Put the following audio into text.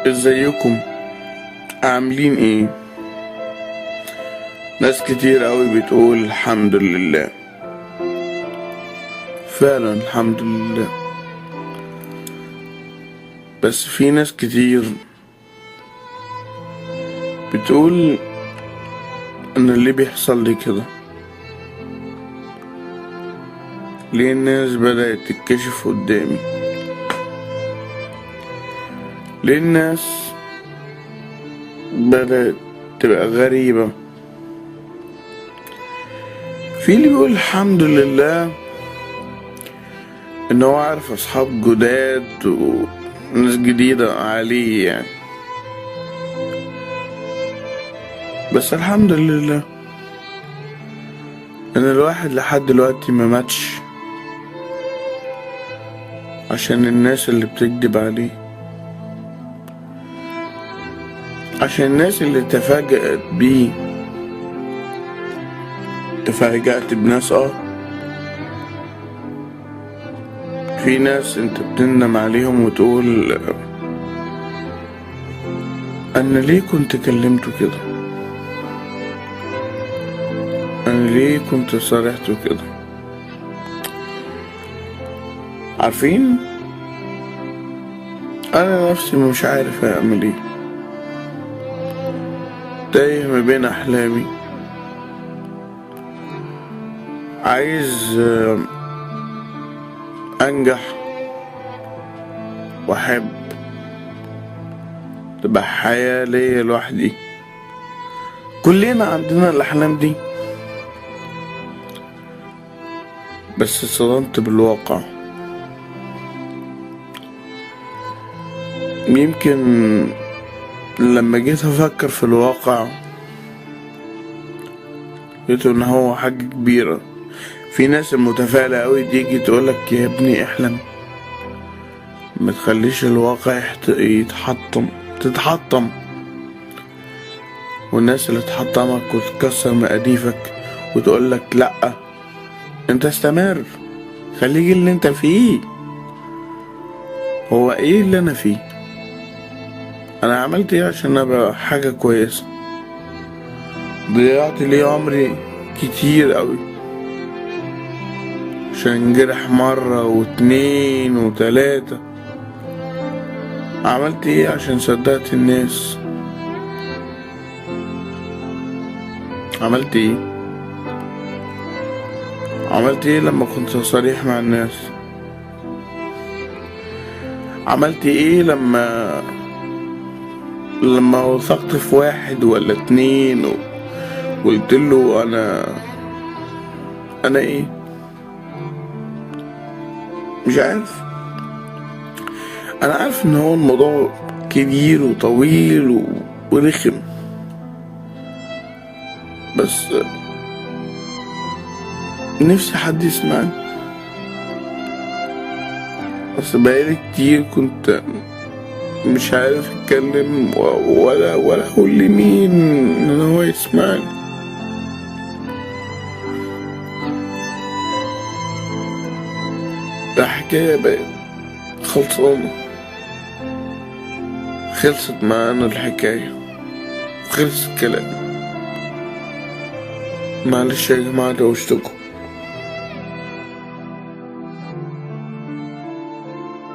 ازيكم؟ عاملين ايه؟ ناس كتير قوي بتقول الحمد لله. فعلا الحمد لله، بس في ناس كتير بتقول ان اللي بيحصل لي كده ليه الناس بدأت تتكشف قدامي، ليه الناس بدأت تبقى غريبة. في اللي بيقول الحمد لله ان هو عارف اصحاب جداد وناس جديدة عليه يعني، بس الحمد لله ان الواحد لحد دلوقتي ما ماتش عشان الناس اللي بتكذب عليه، عشان الناس اللي تفاجأت بيه. تفاجأت بناس في ناس انت بتندم عليهم وتقول انا ليه كنت كلمته كده، انا ليه كنت صارحته كده. عارفين انا نفسي مش عارف اعمل ايه، تايه ما بين احلامي، عايز انجح واحب، تبقى حياة ليا لوحدي. كلنا عندنا الاحلام دي، بس اتصدمت بالواقع. يمكن لما جيت افكر في الواقع لقيت ان هو حاجة كبيرة. في ناس المتفائلة قوي تيجي تقولك يا ابني احلم، ما تخليش الواقع تتحطم. والناس اللي تحطمك وتكسر مقاديفك وتقولك لأ، انت استمر، خليك اللي انت فيه. هو ايه اللي انا فيه؟ انا عملت ايه عشان ابقى حاجة كويسة؟ ضيعت لي عمري كتير قوي عشان انجرح مرة واتنين وتلاتة. عملت ايه عشان صدقت الناس؟ عملت ايه لما كنت صريح مع الناس؟ عملت ايه لما وثقت في واحد ولا اتنين وقلت له انا ايه؟ مش عارف. انا عارف ان هو الموضوع كبير وطويل ورخم، بس نفسي حد يسمعني. بس بقالي كتير كنت مش عارف اتكلم ولا اقول لمين ان هو يسمعني. الحكاية بقت خلصانة، خلصت معانا الحكاية وخلص الكلام. معلش يا جماعة دوشتكم.